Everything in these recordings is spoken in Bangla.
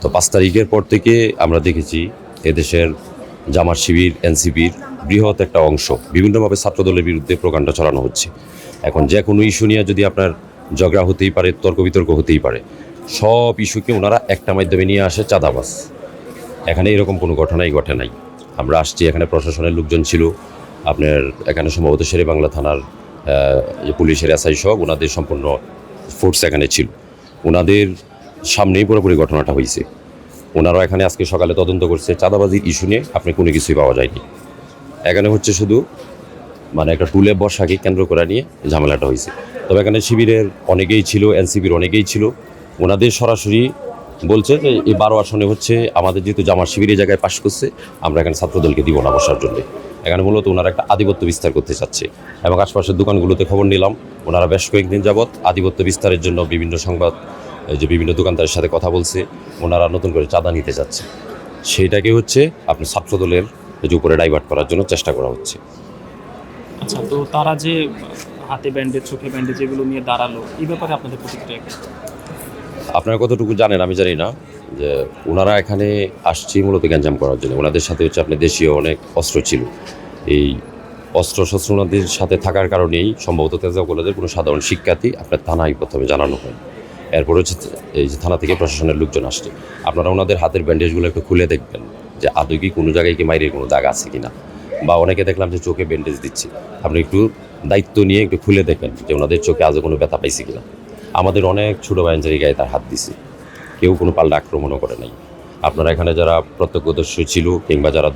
তো 5 তারিখের পর থেকে আমরা দেখেছি এদেশের জামাত শিবির এনসিপির বৃহৎ একটা অংশ বিভিন্নভাবে ছাত্রদলের বিরুদ্ধে প্রোপাগান্ডা চালানো হচ্ছে। এখন যে কোনো ইস্যু নিয়ে যদি আপনার ঝগড়া হতেই পারে, তর্ক বিতর্ক হতেই পারে, সব ইস্যুকে ওনারা একটা মাধ্যমে নিয়ে আসে চাঁদাবাজ। এখানে এরকম কোনো ঘটনাই ঘটে নাই। আমরা আসছি, এখানে প্রশাসনের লোকজন ছিল, আপনার এখানে সম্ভবত শেরে বাংলা থানার যে পুলিশের এসআই সহ ওনাদের সম্পূর্ণ ফোর্স এখানে ছিল। ওনাদের সামনেই পুরোপুরি ঘটনাটা হয়েছে। ওনারা এখানে আজকে সকালে তদন্ত করছে চাঁদাবাজির ইস্যু নিয়ে আপনি কোনো কিছুই পাওয়া যায়নি। এখানে হচ্ছে শুধু মানে একটা টুলে বর্ষাকে কেন্দ্র করে নিয়ে ঝামেলাটা হয়েছে। তবে এখানে শিবিরের অনেকেই ছিল, এনসিপির অনেকেই ছিল। ওনাদের সরাসরি বলছে যে এই 12 আসনে হচ্ছে আমাদের যেহেতু জামাত শিবির এই জায়গায় পাশ করছে, আমরা এখানে ছাত্রদলকে দিব না বসার জন্য। এখানে মূলত ওনারা একটা আধিপত্য বিস্তার করতে চাচ্ছে এবং আশপাশের দোকানগুলোতে খবর নিলাম ওনারা বেশ কয়েকদিন যাবৎ আধিপত্য বিস্তারের জন্য বিভিন্ন সংবাদ যে বিভিন্ন দোকানদারের সাথে কথা বলছে, ওনারা নতুন করে চাঁদা নিতে যাচ্ছে। সেইটাকে হচ্ছে আপনি ছাত্রদলের যে উপরে ডাইভার্ট করার জন্য চেষ্টা করা হচ্ছে। আচ্ছা, তো তারা যে হাতে ব্যান্ডেজ, চোখে ব্যান্ডেজ যেগুলো নিয়ে দাঁড়ালো, এই ব্যাপারে আপনাদের প্রতিক্রিয়া কি? আপনারা কতটুকু জানেন আমি জানি না, যে ওনারা এখানে আসছে মূলত গ্যাঞ্জাম করার জন্য। ওনাদের সাথে হচ্ছে আপনার দেশীয় অনেক অস্ত্র ছিল। এই অস্ত্রশস্ত্র ওনাদের সাথে থাকার কারণেই সম্ভবত তেজগাঁও কলেজের কোনো সাধারণ শিক্ষার্থী আপনার থানায় প্রথমে জানানো হয়। এরপর হচ্ছে এই যে থানা থেকে প্রশাসনের লোকজন আসছে। আপনারা ওনাদের হাতের ব্যান্ডেজগুলো একটু খুলে দেখবেন যে আদৌ কি কোনো জায়গায় কি মাইরের কোনো দাগ আছে কিনা, বা অনেকে দেখলাম যে চোখে ব্যান্ডেজ দিচ্ছে। আপনি একটু দায়িত্ব নিয়ে একটু খুলে দেখবেন যে ওনাদের চোখে আজও কোনো ব্যথা পাইছে কিনা। আমাদের অনেক ছোটো ভাইয়ের গায়ে তার হাত দিছে, কেউ কোনো পাল্টা আক্রমণও করে নাই। আপনারা এখানে যারা প্রত্যক্ষদর্শী ছিল কিংবা যারা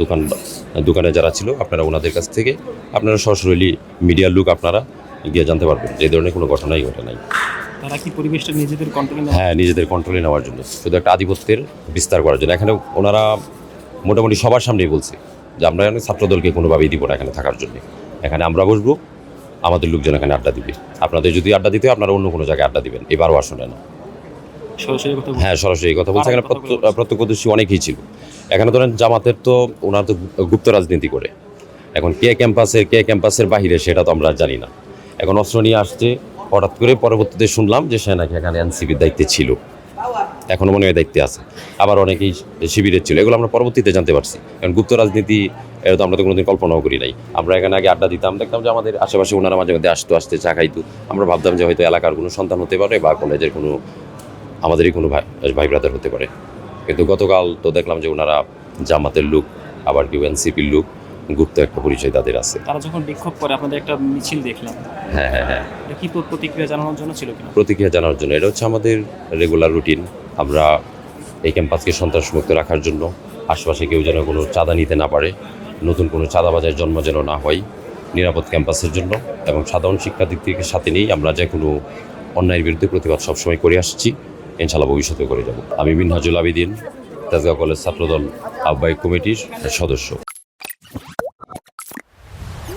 দোকানে যারা ছিল, আপনারা ওনাদের কাছ থেকে আপনারা সরাসরি মিডিয়ার লোক আপনারা গিয়ে জানতে পারবেন যে এই ধরনের কোনো ঘটনাই ঘটে নাই। তারা কি পরিবেশটা নিজেদের কন্ট্রোলে নেয়? হ্যাঁ, নিজেদের কন্ট্রোলে নেওয়ার জন্য, শুধু একটা আধিপত্যের বিস্তার করার জন্য। এখানে ওনারা মোটামুটি সবার সামনেই বলছে যে আমরা এখানে ছাত্রদলকে কোনোভাবেই দিব না এখানে থাকার জন্য। এখানে আমরা বসবো, আমাদের লোকজন এখানে আড্ডা দিবে। আপনাদের যদি আড্ডা দিতে হয় আপনারা অন্য কোনো জায়গায় আড্ডা দিবেন, এবারও আসলে না। সরাসরি কথা হ্যাঁ, সরাসরি এই কথা বলছে। এখানে প্রত্যক্ষদর্শী অনেকেই ছিল। এখানে ধরেন জামাতের তো ওনারা তো গুপ্ত রাজনীতি করে। এখন কে ক্যাম্পাসের বাহিরে সেটা তো আমরা জানি না। এখন অস্ত্র নিয়ে আসছে হঠাৎ করে, পরবর্তীতে শুনলাম যে সে নাকি এখানে এনসিপির দায়িত্বে ছিল, এখনও মনে হয় দায়িত্বে আছে। আবার অনেকেই শিবিরের ছিল, এগুলো আমরা পরবর্তীতে জানতে পারছি। কারণ গুপ্ত রাজনীতি এটা তো আমরা তো কোনোদিন কল্পনাও করি নাই। আমরা এখানে আগে আড্ডা দিতাম, দেখতাম যে আমাদের আশেপাশে ওনারা মাঝে মধ্যে আসতে চা খাইতো। আমরা ভাবতাম যে হয়তো এলাকার কোনো সন্তান হতে পারে বা কলেজের কোনো আমাদেরই কোনো ভাই ব্রাদার হতে পারে। কিন্তু গতকাল তো দেখলাম যে ওনারা জামাতের লোক, আবার কেউ এনসিপির লোক, গুপ্ত একটা পরিচয় তাদের আছে। তারা যখন বিক্ষোভ করে আপনাদের একটা মিছিল দেখলাম, হ্যাঁ, এটা কি প্রতিক্রিয়া জানানোর জন্য ছিল কিনা? প্রতিক্রিয়া জানার জন্য। এটা হচ্ছে আমাদের রেগুলার রুটিন। আমরা এই ক্যাম্পাসকে সন্ত্রাসমুক্ত রাখার জন্য, আশপাশে কেউ যেন কোনো চাঁদা নিতে না পারে, নতুন কোনো চাঁদাবাজের জন্ম যেন না হয়, নিরাপদ ক্যাম্পাসের জন্য এবং সাধারণ শিক্ষার্থীদের সাথে নিয়েই আমরা যে কোনো অন্যায়ের বিরুদ্ধে প্রতিবাদ সবসময় করে আসছি, ইনশাআল্লাহ ভবিষ্যতে করে যাব। আমি মিনহাজুল আবেদিন, তেজগাঁও কলেজ ছাত্রদল আহ্বায়ক কমিটির সদস্য।